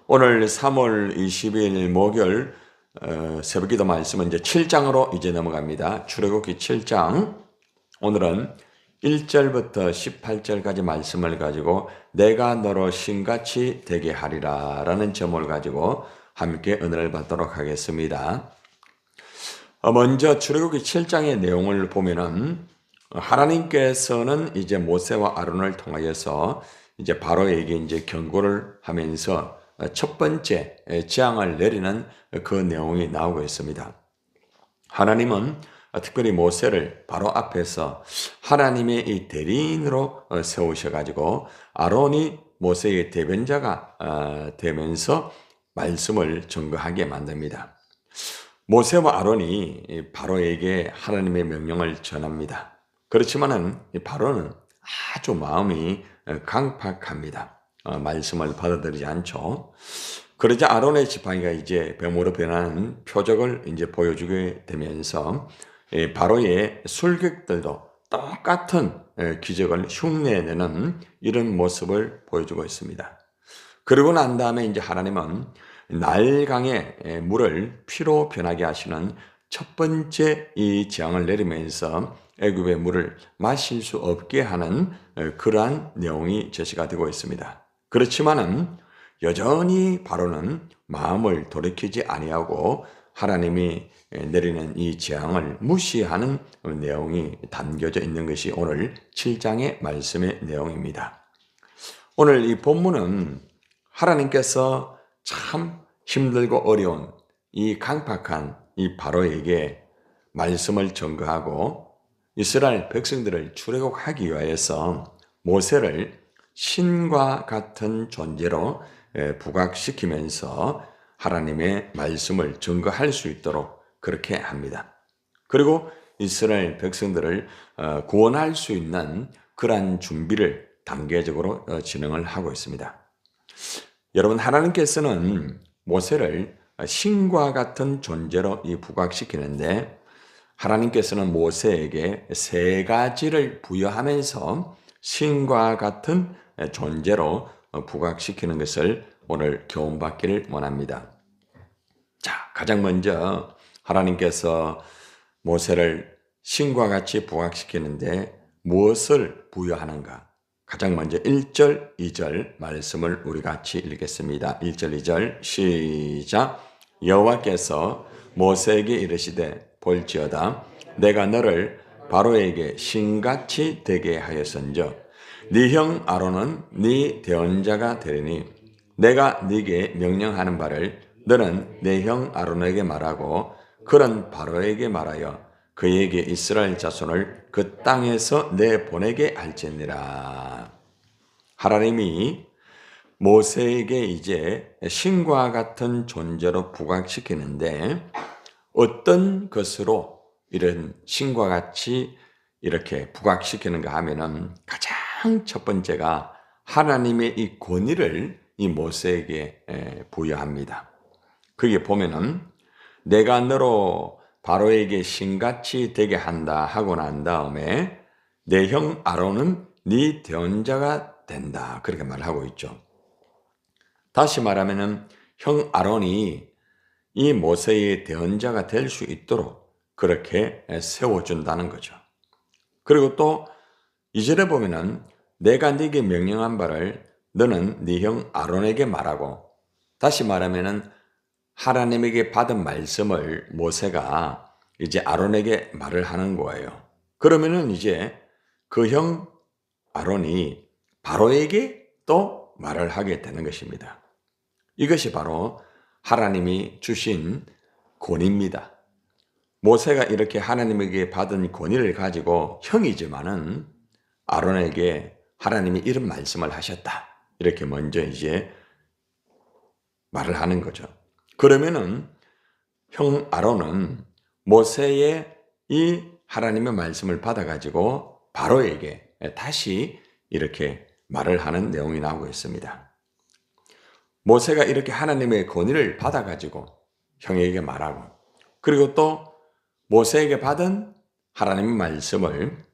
오늘 3월 20일 목요일 새벽기도 말씀은 이제 7장으로 이제 넘어갑니다. 출애굽기 7장. 오늘은 1절부터 18절까지 말씀을 가지고 내가 너로 신같이 되게 하리라 라는 제목을 가지고 함께 은혜를 받도록 하겠습니다. 먼저 출애굽기 7장의 내용을 보면은 하나님께서는 이제 모세와 아론을 통하여서 이제 바로에게 이제 경고를 하면서 첫 번째 재앙을 내리는 그 내용이 나오고 있습니다. 하나님은 특별히 모세를 바로 앞에서 하나님의 이 대리인으로 세우셔가지고 아론이 모세의 대변자가 되면서 말씀을 전거하게 만듭니다. 모세와 아론이 바로에게 하나님의 명령을 전합니다. 그렇지만은 바로는 아주 마음이 강팍합니다. 말씀을 받아들이지 않죠. 그러자 아론의 지팡이가 이제 뱀으로 변하는 표적을 이제 보여주게 되면서 바로의 술객들도 똑같은 기적을 흉내내는 이런 모습을 보여주고 있습니다. 그러고 난 다음에 이제 하나님은 나일강의 물을 피로 변하게 하시는 첫 번째 이 재앙을 내리면서 애굽의 물을 마실 수 없게 하는 그러한 내용이 제시가 되고 있습니다. 그렇지만은 여전히 바로는 마음을 돌이키지 아니하고 하나님이 내리는 이 재앙을 무시하는 내용이 담겨져 있는 것이 오늘 7장의 말씀의 내용입니다. 오늘 이 본문은 하나님께서 참 힘들고 어려운 이 강팍한 이 바로에게 말씀을 전거하고 이스라엘 백성들을 출애굽하기 위하여서 모세를 신과 같은 존재로 부각시키면서 하나님의 말씀을 증거할 수 있도록 그렇게 합니다. 그리고 이스라엘 백성들을 구원할 수 있는 그러한 준비를 단계적으로 진행을 하고 있습니다. 여러분, 하나님께서는 모세를 신과 같은 존재로 부각시키는데 하나님께서는 모세에게 세 가지를 부여하면서 신과 같은 존재로 부각시키는 것을 오늘 교훈받기를 원합니다. 자, 가장 먼저 하나님께서 모세를 신과 같이 부각시키는데 무엇을 부여하는가? 가장 먼저 1절, 2절 말씀을 우리 같이 읽겠습니다. 1절, 2절 시작. 여호와께서 모세에게 이르시되 볼지어다 내가 너를 바로에게 신같이 되게 하였은즉 네 형 아론은 네 대언자가 되리니 내가 네게 명령하는 바를 너는 네 형 아론에게 말하고 그런 바로에게 말하여 그에게 이스라엘 자손을 그 땅에서 내보내게 할지니라. 하나님이 모세에게 이제 신과 같은 존재로 부각시키는데 어떤 것으로 이런 신과 같이 이렇게 부각시키는가 하면은 가장 첫 번째가 하나님의 이 권위를 이 모세에게 부여합니다. 거기에 보면은 내가 너로 바로에게 신같이 되게 한다 하고 난 다음에 내 형 아론은 네 대언자가 된다 그렇게 말하고 있죠. 다시 말하면은 형 아론이 이 모세의 대언자가 될 수 있도록 그렇게 세워준다는 거죠. 그리고 또 2절에 보면은 내가 네게 명령한 바를 너는 네 형 아론에게 말하고 다시 말하면은 하나님에게 받은 말씀을 모세가 이제 아론에게 말을 하는 거예요. 그러면은 이제 그 형 아론이 바로에게 또 말을 하게 되는 것입니다. 이것이 바로 하나님이 주신 권위입니다. 모세가 이렇게 하나님에게 받은 권위를 가지고 형이지만은 아론에게 하나님이 이런 말씀을 하셨다. 이렇게 먼저 이제 말을 하는 거죠. 그러면은 형 아론은 모세의 이 하나님의 말씀을 받아가지고 바로에게 다시 이렇게 말을 하는 내용이 나오고 있습니다. 모세가 이렇게 하나님의 권위를 받아가지고 형에게 말하고 그리고 또 모세에게 받은 하나님의 말씀을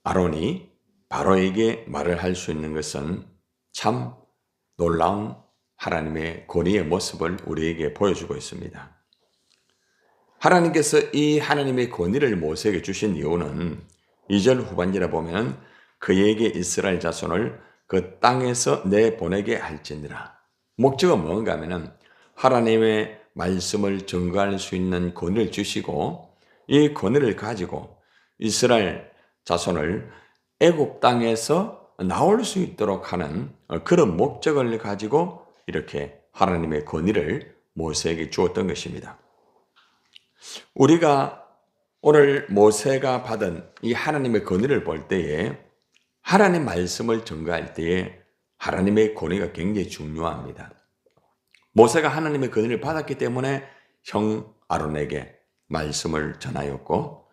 아론이 바로에게 말을 할 수 있는 것은 참 놀라운 하나님의 권위의 모습을 우리에게 보여주고 있습니다. 하나님께서 이 하나님의 권위를 모세에게 주신 이유는 2절 후반절에 보면 그에게 이스라엘 자손을 그 땅에서 내보내게 할지니라. 목적은 뭔가 하면은 하나님의 말씀을 증거할 수 있는 권위를 주시고 이 권위를 가지고 이스라엘 자손을 애굽 땅에서 나올 수 있도록 하는 그런 목적을 가지고 이렇게 하나님의 권위를 모세에게 주었던 것입니다. 우리가 오늘 모세가 받은 이 하나님의 권위를 볼 때에 하나님 말씀을 전가할 때에 하나님의 권위가 굉장히 중요합니다. 모세가 하나님의 권위를 받았기 때문에 형 아론에게 말씀을 전하였고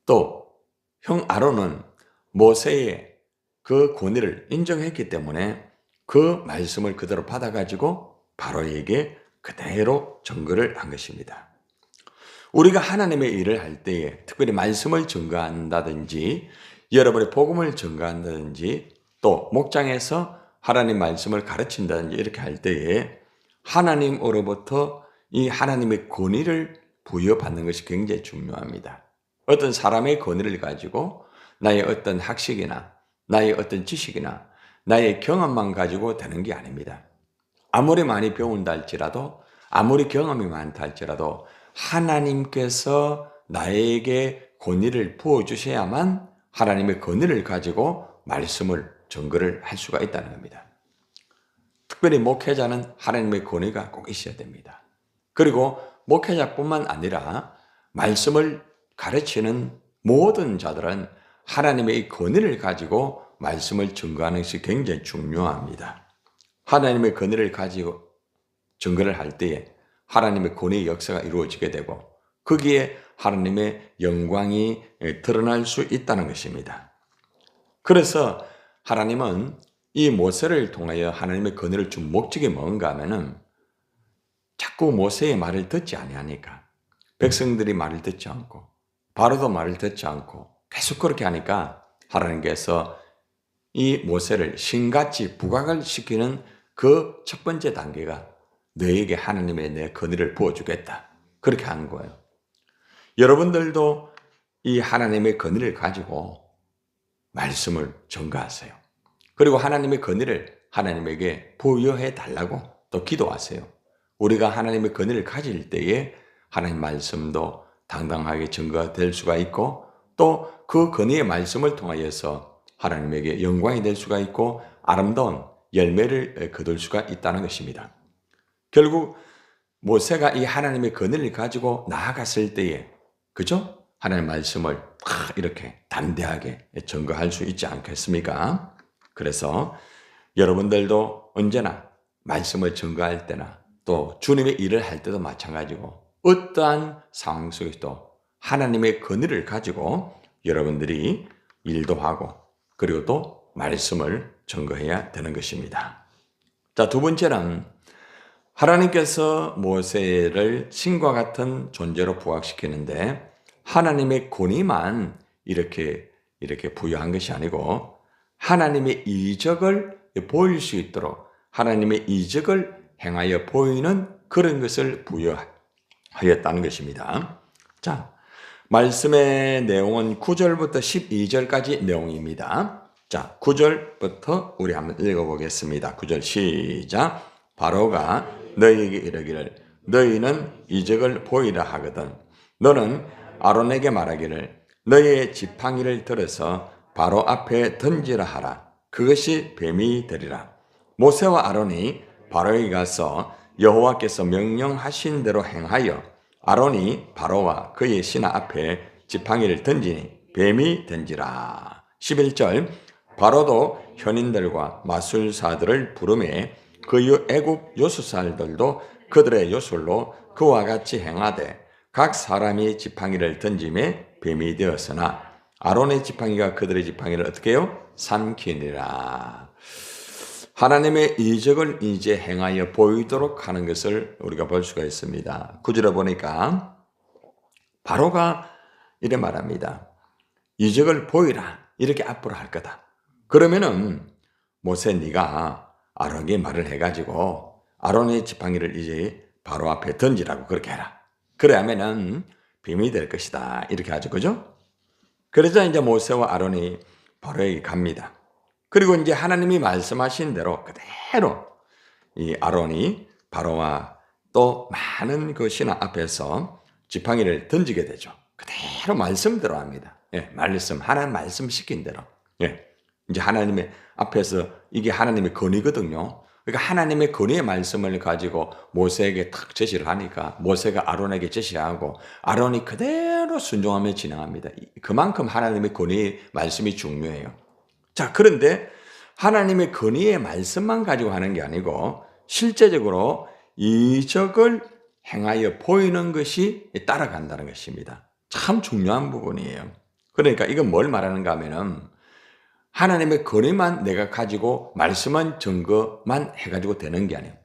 또 형 아론은 모세의 그 권위를 인정했기 때문에 그 말씀을 그대로 받아가지고 바로에게 그대로 전거를 한 것입니다. 우리가 하나님의 일을 할 때에 특별히 말씀을 전가한다든지 여러분의 복음을 전가한다든지 또 목장에서 하나님 말씀을 가르친다든지 이렇게 할 때에 하나님으로부터 이 하나님의 권위를 부여받는 것이 굉장히 중요합니다. 어떤 사람의 권위를 가지고 나의 어떤 학식이나 나의 어떤 지식이나 나의 경험만 가지고 되는 게 아닙니다. 아무리 많이 배운다 할지라도 아무리 경험이 많다 할지라도 하나님께서 나에게 권위를 부어주셔야만 하나님의 권위를 가지고 말씀을 전거를 할 수가 있다는 겁니다. 특별히 목회자는 하나님의 권위가 꼭 있어야 됩니다. 그리고 목회자뿐만 아니라 말씀을 가르치는 모든 자들은 하나님의 이 권위를 가지고 말씀을 전거하는 것이 굉장히 중요합니다. 하나님의 권위를 가지고 전거를 할 때에 하나님의 권위의 역사가 이루어지게 되고 거기에 하나님의 영광이 드러날 수 있다는 것입니다. 그래서 하나님은 이 모세를 통하여 하나님의 권위를 준 목적이 뭔가 하면은 자꾸 모세의 말을 듣지 아니하니까 백성들이 말을 듣지 않고 바로도 말을 듣지 않고 계속 그렇게 하니까 하나님께서 이 모세를 신같이 부각을 시키는 그 첫 번째 단계가 너에게 하나님의 내 권위를 부어주겠다. 그렇게 하는 거예요. 여러분들도 이 하나님의 권위를 가지고 말씀을 전가하세요. 그리고 하나님의 권위를 하나님에게 부여해 달라고 또 기도하세요. 우리가 하나님의 권위를 가질 때에 하나님 말씀도 당당하게 전가될 수가 있고 또 그 권위의 말씀을 통하여서 하나님에게 영광이 될 수가 있고 아름다운 열매를 거둘 수가 있다는 것입니다. 결국 모세가 이 하나님의 권위를 가지고 나아갔을 때에 그죠? 하나님의 말씀을 이렇게 담대하게 전거할 수 있지 않겠습니까? 그래서 여러분들도 언제나 말씀을 전거할 때나 또 주님의 일을 할 때도 마찬가지고 어떠한 상황 속에서도 하나님의 권위를 가지고 여러분들이 일도 하고 그리고 또 말씀을 전거해야 되는 것입니다. 자, 두 번째는 하나님께서 모세를 신과 같은 존재로 부각시키는데 하나님의 권위만 이렇게 부여한 것이 아니고 하나님의 이적을 보일 수 있도록 하나님의 이적을 행하여 보이는 그런 것을 부여하였다는 것입니다. 자, 말씀의 내용은 9절부터 12절까지 내용입니다. 자, 9절부터 우리 한번 읽어보겠습니다. 9절 시작. 바로가 너희에게 이르기를 너희는 이적을 보이라 하거든 너는 아론에게 말하기를 너희의 지팡이를 들어서 바로 앞에 던지라 하라. 그것이 뱀이 되리라. 모세와 아론이 바로에게 가서 여호와께서 명령하신 대로 행하여 아론이 바로와 그의 신하 앞에 지팡이를 던지니 뱀이 된지라. 11절 바로도 현인들과 마술사들을 부르매 그 애굽 요술사들도 그들의 요술로 그와 같이 행하되 각 사람이 지팡이를 던짐에 뱀이 되었으나 아론의 지팡이가 그들의 지팡이를 어떻게 해요? 삼키니라. 하나님의 이적을 이제 행하여 보이도록 하는 것을 우리가 볼 수가 있습니다. 9절에 보니까 바로가 이래 말합니다. 이적을 보이라. 이렇게 앞으로 할 거다. 그러면은 모세 네가 아론에게 말을 해가지고 아론의 지팡이를 이제 바로 앞에 던지라고 그렇게 해라. 그래야면은 뱀이 될 것이다. 이렇게 하죠. 그죠? 그러자 이제 모세와 아론이 바로에게 갑니다. 그리고 이제 하나님이 말씀하신 대로 그대로 이 아론이 바로와 또 많은 그 신하 앞에서 지팡이를 던지게 되죠. 그대로 말씀대로 합니다. 예, 하나님 말씀 시킨 대로. 예, 이제 하나님의 앞에서 이게 하나님의 권위거든요. 그러니까 하나님의 권위의 말씀을 가지고 모세에게 탁 제시를 하니까 모세가 아론에게 제시하고 아론이 그대로 순종하며 진행합니다. 그만큼 하나님의 권위의 말씀이 중요해요. 자, 그런데 하나님의 권위의 말씀만 가지고 하는 게 아니고 실제적으로 이적을 행하여 보이는 것이 따라간다는 것입니다. 참 중요한 부분이에요. 그러니까 이건 뭘 말하는가 하면은 하나님의 권위만 내가 가지고 말씀한 증거만 해가지고 되는 게 아니에요.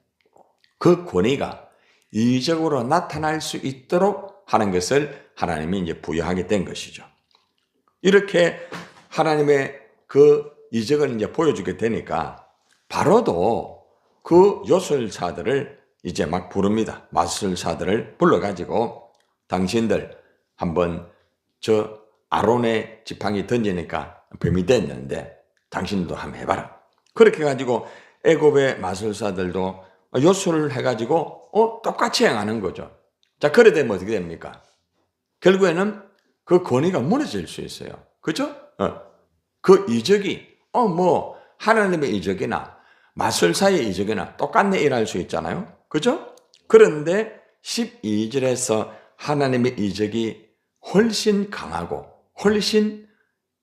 그 권위가 이적으로 나타날 수 있도록 하는 것을 하나님이 이제 부여하게 된 것이죠. 이렇게 하나님의 그 이적을 이제 보여주게 되니까 바로도 그 요술사들을 이제 막 부릅니다. 마술사들을 불러가지고 당신들 한번 저 아론의 지팡이 던지니까 뱀이 됐는데 당신도 한번 해봐라. 그렇게 해가지고 애굽의 마술사들도 요술을 해가지고 똑같이 행하는 거죠. 자, 그래 되면 어떻게 됩니까? 결국에는 그 권위가 무너질 수 있어요. 그죠? 그 이적이 하나님의 이적이나 마술사의 이적이나 똑같네 일할 수 있잖아요. 그죠? 그런데 12절에서 하나님의 이적이 훨씬 강하고 훨씬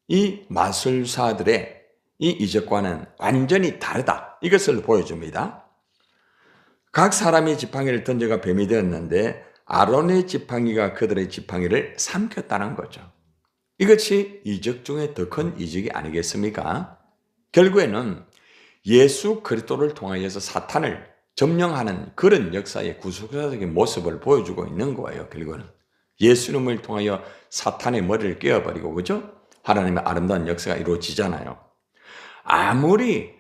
이 마술사들의 이 이적과는 완전히 다르다. 이것을 보여줍니다. 각 사람이 지팡이를 던져가 뱀이 되었는데 아론의 지팡이가 그들의 지팡이를 삼켰다는 거죠. 이것이 이적 중에 더 큰 이적이 아니겠습니까? 결국에는 예수 그리스도를 통하여서 사탄을 점령하는 그런 역사의 구속사적인 모습을 보여주고 있는 거예요. 결국은 예수님을 통하여 사탄의 머리를 깨어버리고, 그죠? 하나님의 아름다운 역사가 이루어지잖아요. 아무리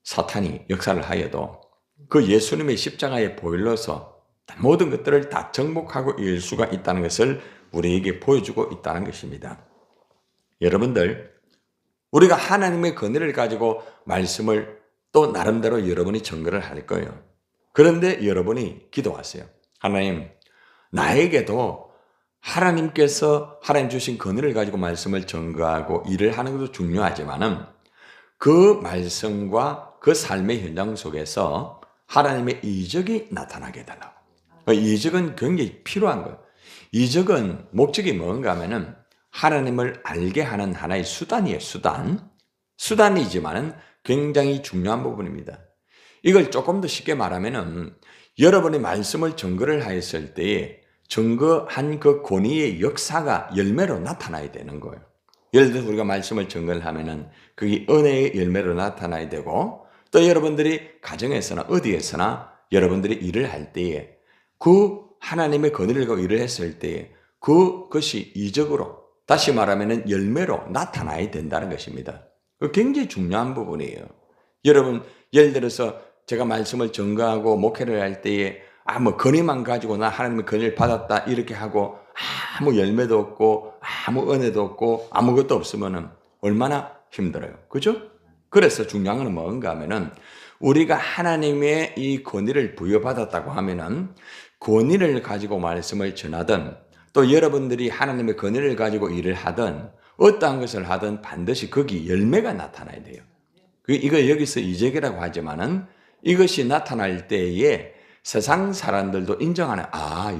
사탄이 역사를 하여도 그 예수님의 십자가에 보일러서 모든 것들을 다 정복하고 이길 수가 있다는 것을 우리에게 보여주고 있다는 것입니다. 여러분들, 우리가 하나님의 권위를 가지고 말씀을 또 나름대로 여러분이 증거를 할 거예요. 그런데 여러분이 기도하세요. 하나님, 나에게도 하나님께서 하나님 주신 권위를 가지고 말씀을 증거하고 일을 하는 것도 중요하지만은 그 말씀과 그 삶의 현장 속에서 하나님의 이적이 나타나게 해달라고. 이적은 굉장히 필요한 거예요. 이적은 목적이 뭔가 하면은 하나님을 알게 하는 하나의 수단이에요. 수단이지만은 굉장히 중요한 부분입니다. 이걸 조금 더 쉽게 말하면은 여러분의 말씀을 증거를 하였을 때에 증거한 그 권위의 역사가 열매로 나타나야 되는 거예요. 예를 들어서 우리가 말씀을 증거를 하면은 그게 은혜의 열매로 나타나야 되고, 또 여러분들이 가정에서나 어디에서나 여러분들이 일을 할 때에 그 하나님의 권위를 가지고 일을 했을 때에 그것이 이적으로, 다시 말하면은 열매로 나타나야 된다는 것입니다. 그 굉장히 중요한 부분이에요. 여러분, 예를 들어서 제가 말씀을 증거하고 목회를 할 때에 권위만 가지고 나 하나님의 권위를 받았다 이렇게 하고 아무 열매도 없고 아무 은혜도 없고 아무것도 없으면은 얼마나 힘들어요. 그죠? 그래서 중요한 건 뭔가 하면은 우리가 하나님의 이 권위를 부여받았다고 하면은 권위를 가지고 말씀을 전하든 또 여러분들이 하나님의 권위를 가지고 일을 하든 어떠한 것을 하든 반드시 거기 열매가 나타나야 돼요. 이거 여기서 이적이라고 하지만은 이것이 나타날 때에 세상 사람들도 인정하는,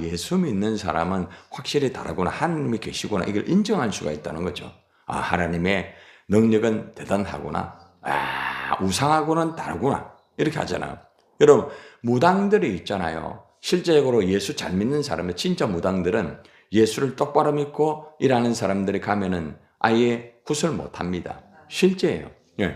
예수 믿는 사람은 확실히 다르구나, 하나님이 계시구나, 이걸 인정할 수가 있다는 거죠. 하나님의 능력은 대단하구나, 우상하고는 다르구나, 이렇게 하잖아요. 여러분, 무당들이 있잖아요. 실제적으로 예수 잘 믿는 사람은, 진짜 무당들은 예수를 똑바로 믿고 일하는 사람들이 가면은 아예 구설 못 합니다. 실제예요. 예.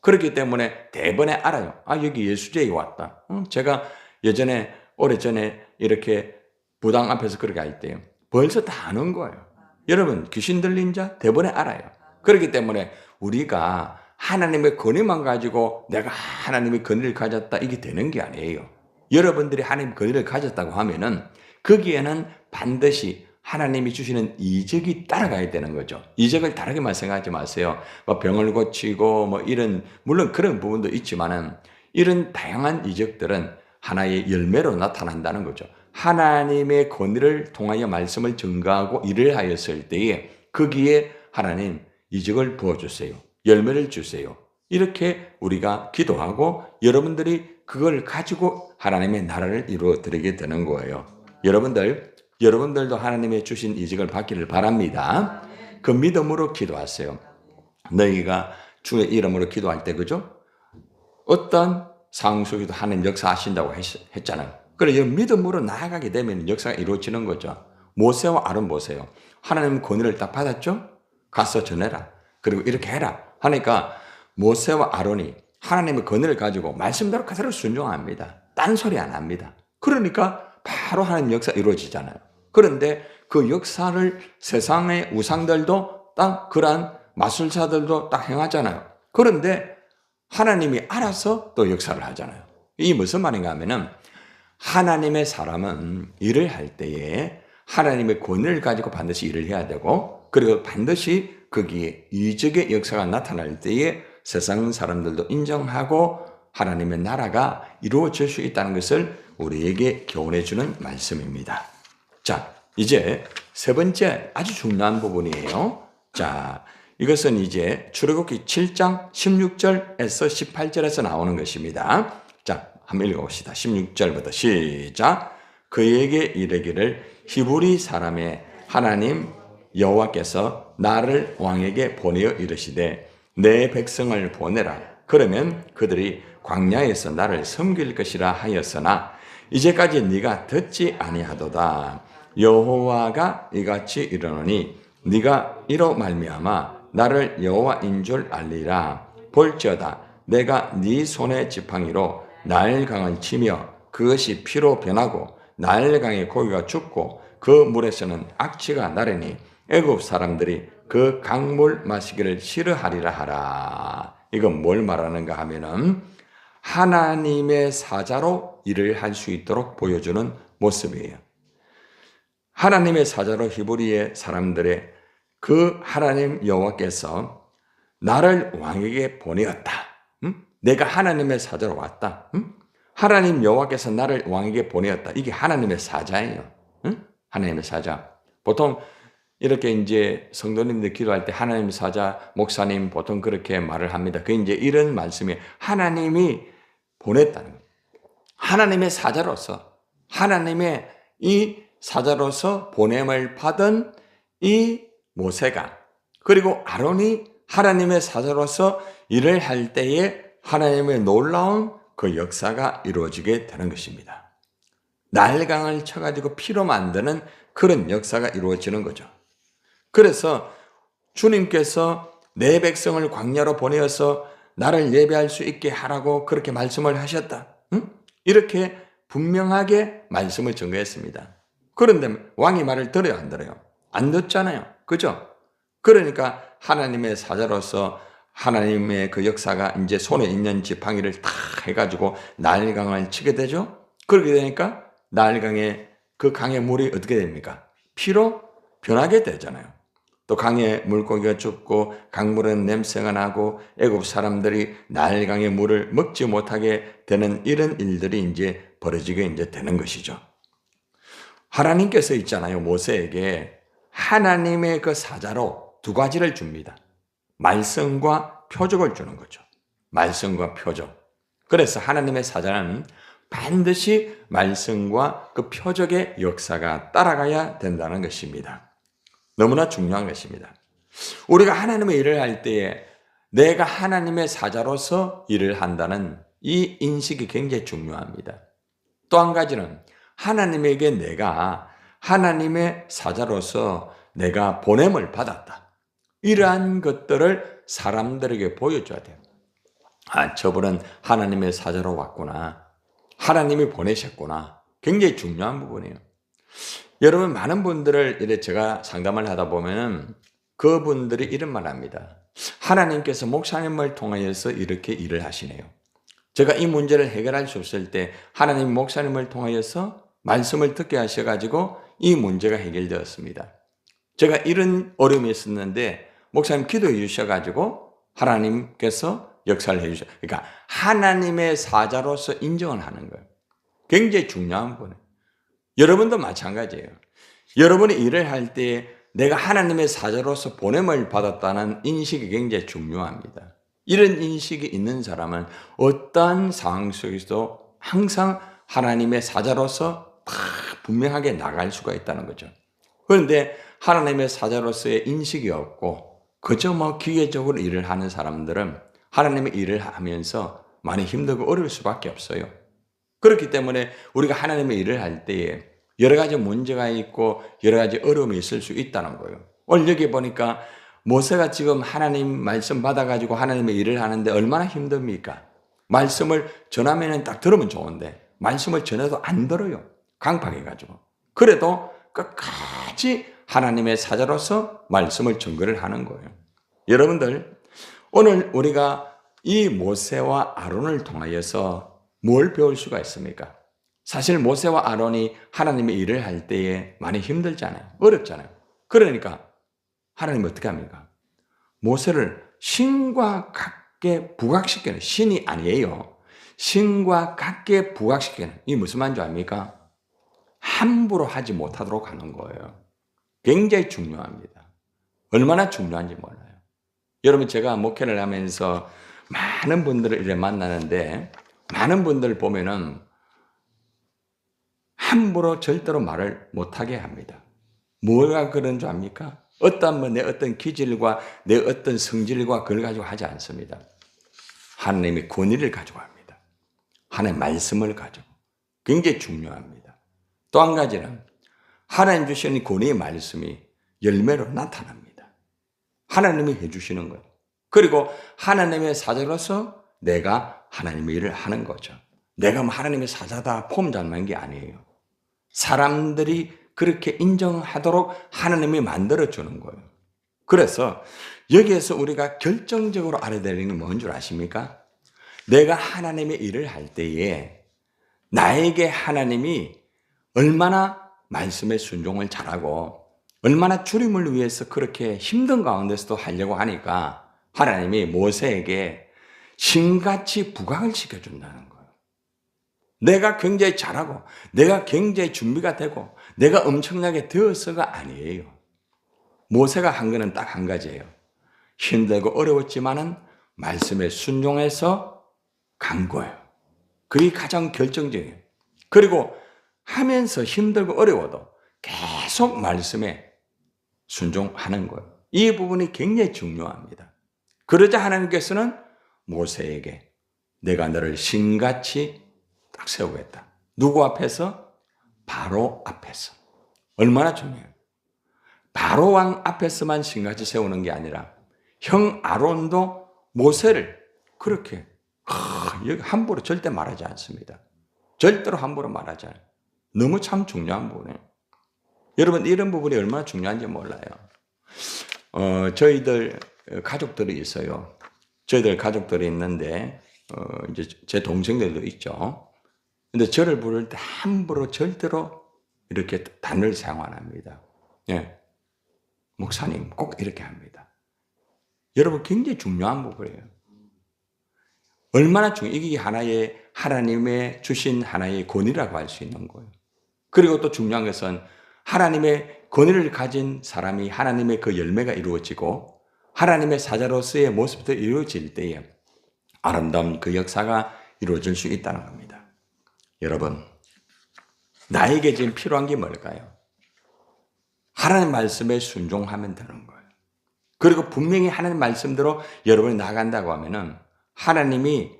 그렇기 때문에 대번에 알아요. 여기 예수제에 왔다. 제가 예전에, 오래전에 이렇게 부당 앞에서 그렇게 할 때요. 벌써 다 아는 거예요. 여러분, 귀신 들린 자 대번에 알아요. 그렇기 때문에 우리가 하나님의 권위만 가지고 내가 하나님의 권위를 가졌다 이게 되는 게 아니에요. 여러분들이 하나님의 권위를 가졌다고 하면은 거기에는 반드시 하나님이 주시는 이적이 따라가야 되는 거죠. 이적을 다르게만 생각하지 마세요. 뭐 병을 고치고 뭐 이런 물론 그런 부분도 있지만은 이런 다양한 이적들은 하나의 열매로 나타난다는 거죠. 하나님의 권위를 통하여 말씀을 증거하고 일을 하였을 때에 거기에 하나님 이적을 부어주세요. 열매를 주세요. 이렇게 우리가 기도하고 여러분들이 그걸 가지고 하나님의 나라를 이루어 드리게 되는 거예요. 여러분들도 하나님의 주신 이적을 받기를 바랍니다. 그 믿음으로 기도하세요. 너희가 주의 이름으로 기도할 때 그죠? 어떤 상황 속에도 하나님 역사하신다고 했잖아요. 그래서 믿음으로 나아가게 되면 역사가 이루어지는 거죠. 모세와 아론 보세요. 하나님 권위를 딱 받았죠? 가서 전해라. 그리고 이렇게 해라. 하니까 모세와 아론이 하나님의 권위를 가지고 말씀대로 그대로 순종합니다. 딴소리 안 합니다. 그러니까 바로 하나님 역사 이루어지잖아요. 그런데 그 역사를 세상의 우상들도 딱 그러한 마술사들도 딱 행하잖아요. 그런데 하나님이 알아서 또 역사를 하잖아요. 이게 무슨 말인가 하면은 하나님의 사람은 일을 할 때에 하나님의 권위를 가지고 반드시 일을 해야 되고 그리고 반드시 거기에 이적의 역사가 나타날 때에 세상 사람들도 인정하고 하나님의 나라가 이루어질 수 있다는 것을 우리에게 교훈해 주는 말씀입니다. 자, 이제 세 번째 아주 중요한 부분이에요. 자, 이것은 이제 출애굽기 7장 16절에서 18절에서 나오는 것입니다. 자, 한번 읽어봅시다. 16절부터 시작. 그에게 이르기를 히브리 사람의 하나님 여호와께서 나를 왕에게 보내어 이르시되 내 백성을 보내라. 그러면 그들이 광야에서 나를 섬길 것이라 하였으나 이제까지 네가 듣지 아니하도다. 여호와가 이같이 이르노니 네가 이로 말미암아 나를 여호와인 줄 알리라. 볼지어다 내가 네 손의 지팡이로 나일강을 치며 그것이 피로 변하고 나일강의 고기가 죽고 그 물에서는 악취가 나르니 애굽 사람들이 그 강물 마시기를 싫어하리라 하라. 이건 뭘 말하는가 하면은 하나님의 사자로 일을 할 수 있도록 보여주는 모습이에요. 하나님의 사자로 히브리의 사람들의 그 하나님 여호와께서 나를 왕에게 보내었다. 내가 하나님의 사자로 왔다. 하나님 여호와께서 나를 왕에게 보내었다. 이게 하나님의 사자예요. 하나님의 사자. 보통 이렇게 이제 성도님들 기도할 때 하나님의 사자, 목사님 보통 그렇게 말을 합니다. 그 이제 이런 말씀이 하나님이 보냈다는 거예요. 하나님의 사자로서, 하나님의 이 사자로서 보냄을 받은 이 모세가 그리고 아론이 하나님의 사자로서 일을 할 때에 하나님의 놀라운 그 역사가 이루어지게 되는 것입니다. 나일강을 쳐가지고 피로 만드는 그런 역사가 이루어지는 거죠. 그래서 주님께서 내 백성을 광야로 보내어서 나를 예배할 수 있게 하라고 그렇게 말씀을 하셨다. 이렇게 분명하게 말씀을 증거했습니다. 그런데 왕이 말을 들어요, 안 들어요? 안 듣잖아요. 그죠? 그러니까 하나님의 사자로서 하나님의 그 역사가 이제 손에 있는 지팡이를 탁 해가지고 나일강을 치게 되죠? 그렇게 되니까 나일강의 그 강의 물이 어떻게 됩니까? 피로 변하게 되잖아요. 또 강에 물고기가 죽고 강물은 냄새가 나고 애굽 사람들이 나일강의 물을 먹지 못하게 되는 이런 일들이 이제 벌어지게 이제 되는 것이죠. 하나님께서 있잖아요. 모세에게 하나님의 그 사자로 두 가지를 줍니다. 말씀과 표적을 주는 거죠. 말씀과 표적. 그래서 하나님의 사자는 반드시 말씀과 그 표적의 역사가 따라가야 된다는 것입니다. 너무나 중요한 것입니다. 우리가 하나님의 일을 할 때에 내가 하나님의 사자로서 일을 한다는 이 인식이 굉장히 중요합니다. 또 한 가지는 하나님에게 내가 하나님의 사자로서 내가 보냄을 받았다. 이러한 것들을 사람들에게 보여줘야 돼요. 아, 저분은 하나님의 사자로 왔구나. 하나님이 보내셨구나. 굉장히 중요한 부분이에요. 여러분, 많은 분들을 이래 제가 상담을 하다 보면 그분들이 이런 말 합니다. 하나님께서 목사님을 통하여서 이렇게 일을 하시네요. 제가 이 문제를 해결할 수 없을 때 하나님 목사님을 통하여서 말씀을 듣게 하셔가지고 이 문제가 해결되었습니다. 제가 이런 어려움이 있었는데 목사님 기도해 주셔가지고 하나님께서 역사를 해주셔. 그러니까 하나님의 사자로서 인정을 하는 거예요. 굉장히 중요한 분이에요. 여러분도 마찬가지예요. 여러분이 일을 할 때 내가 하나님의 사자로서 보냄을 받았다는 인식이 굉장히 중요합니다. 이런 인식이 있는 사람은 어떠한 상황 속에서도 항상 하나님의 사자로서 분명하게 나갈 수가 있다는 거죠. 그런데 하나님의 사자로서의 인식이 없고 그저 기계적으로 일을 하는 사람들은 하나님의 일을 하면서 많이 힘들고 어려울 수밖에 없어요. 그렇기 때문에 우리가 하나님의 일을 할 때에 여러 가지 문제가 있고 여러 가지 어려움이 있을 수 있다는 거예요. 오늘 여기 보니까 모세가 지금 하나님 말씀 받아가지고 하나님의 일을 하는데 얼마나 힘듭니까? 말씀을 전하면 딱 들으면 좋은데 말씀을 전해도 안 들어요. 강팍해가지고. 그래도 끝까지 하나님의 사자로서 말씀을 전거를 하는 거예요. 여러분들 오늘 우리가 이 모세와 아론을 통하여서 뭘 배울 수가 있습니까? 사실 모세와 아론이 하나님의 일을 할 때에 많이 힘들잖아요. 어렵잖아요. 그러니까 하나님은 어떻게 합니까? 모세를 신과 같게 부각시키는, 신이 아니에요. 신과 같게 부각시키는, 이게 무슨 말인지 압니까? 함부로 하지 못하도록 하는 거예요. 굉장히 중요합니다. 얼마나 중요한지 몰라요. 여러분, 제가 목회를 하면서 많은 분들을 이렇게 만나는데 많은 분들 보면은 함부로 절대로 말을 못하게 합니다. 뭐가 그런 줄 압니까? 내 어떤 기질과 내 어떤 성질과 그걸 가지고 하지 않습니다. 하나님의 권위를 가지고 합니다. 하나님의 말씀을 가지고. 굉장히 중요합니다. 또 한 가지는 하나님 주시는 권위의 말씀이 열매로 나타납니다. 하나님이 해주시는 거예요. 그리고 하나님의 사자로서 내가 하나님의 일을 하는 거죠. 내가 하나님의 사자다 폼 잡는 게 아니에요. 사람들이 그렇게 인정하도록 하나님이 만들어주는 거예요. 그래서 여기에서 우리가 결정적으로 알아야 되는 게 뭔 줄 아십니까? 내가 하나님의 일을 할 때에 나에게 하나님이 얼마나 말씀에 순종을 잘하고 얼마나 주님을 위해서 그렇게 힘든 가운데서도 하려고 하니까 하나님이 모세에게 신같이 부각을 시켜준다는 거예요. 내가 굉장히 잘하고 내가 굉장히 준비가 되고 내가 엄청나게 되어서가 아니에요. 모세가 한 거는 딱 한 가지예요. 힘들고 어려웠지만은 말씀에 순종해서 간 거예요. 그게 가장 결정적이에요. 그리고 하면서 힘들고 어려워도 계속 말씀에 순종하는 거예요. 이 부분이 굉장히 중요합니다. 그러자 하나님께서는 모세에게 내가 너를 신같이 딱 세우겠다. 누구 앞에서? 바로 앞에서. 얼마나 중요해요. 바로 왕 앞에서만 신같이 세우는 게 아니라 형 아론도 모세를 그렇게 여기 함부로 절대 말하지 않습니다. 절대로 함부로 말하지 않아요. 너무 참 중요한 부분이에요. 여러분 이런 부분이 얼마나 중요한지 몰라요. 저희들 가족들이 있어요. 저희들 가족들이 있는데 이제 제 동생들도 있죠. 근데 저를 부를 때 함부로 절대로 이렇게 단어를 사용 안 합니다. 예. 목사님 꼭 이렇게 합니다. 여러분 굉장히 중요한 부분이에요. 얼마나 이게 하나의 하나님의 주신 하나의 권위라고 할 수 있는 거예요. 그리고 또 중요한 것은 하나님의 권위를 가진 사람이 하나님의 그 열매가 이루어지고 하나님의 사자로서의 모습도 이루어질 때에 아름다운 그 역사가 이루어질 수 있다는 겁니다. 여러분, 나에게 지금 필요한 게 뭘까요? 하나님 말씀에 순종하면 되는 거예요. 그리고 분명히 하나님 말씀대로 여러분이 나간다고 하면은 하나님이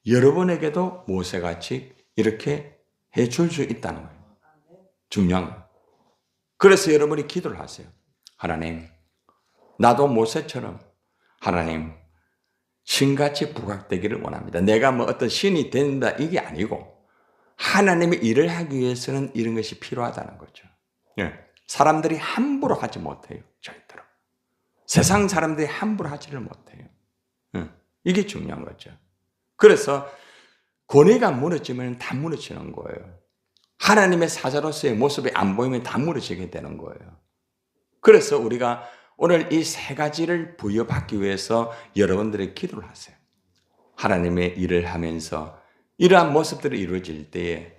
여러분에게도 모세같이 이렇게 해줄 수 있다는 거예요. 중요한 거예요. 그래서 여러분이 기도를 하세요. 하나님, 나도 모세처럼 하나님 신같이 부각되기를 원합니다. 내가 어떤 신이 된다 이게 아니고 하나님의 일을 하기 위해서는 이런 것이 필요하다는 거죠. 예. 사람들이 함부로 하지 못해요. 절대로. 세상 사람들이 함부로 하지를 못해요. 이게 중요한 거죠. 그래서 권위가 무너지면 다 무너지는 거예요. 하나님의 사자로서의 모습이 안 보이면 다 무너지게 되는 거예요. 그래서 우리가 오늘 이 세 가지를 부여받기 위해서 여러분들이 기도를 하세요. 하나님의 일을 하면서 이러한 모습들이 이루어질 때에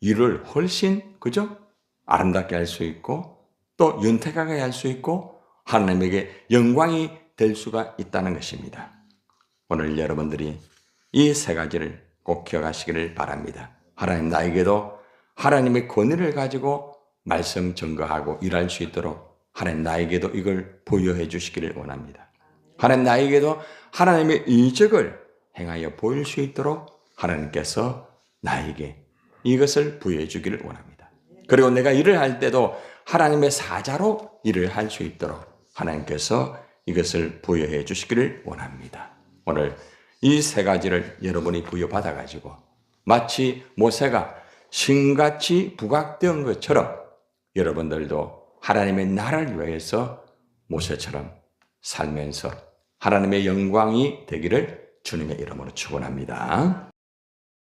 일을 훨씬 그죠? 아름답게 할 수 있고 또 윤택하게 할 수 있고 하나님에게 영광이 될 수가 있다는 것입니다. 오늘 여러분들이 이 세 가지를 꼭 기억하시기를 바랍니다. 하나님 나에게도 하나님의 권위를 가지고 말씀 증거하고 일할 수 있도록 하나님 나에게도 이걸 부여해 주시기를 원합니다. 하나님 나에게도 하나님의 이적을 행하여 보일 수 있도록 하나님께서 나에게 이것을 부여해 주기를 원합니다. 그리고 내가 일을 할 때도 하나님의 사자로 일을 할 수 있도록 하나님께서 이것을 부여해 주시기를 원합니다. 오늘 이 세 가지를 여러분이 부여받아 가지고 마치 모세가 신같이 부각된 것처럼 여러분들도 하나님의 나라를 위해서 모세처럼 살면서 하나님의 영광이 되기를 주님의 이름으로 축원합니다.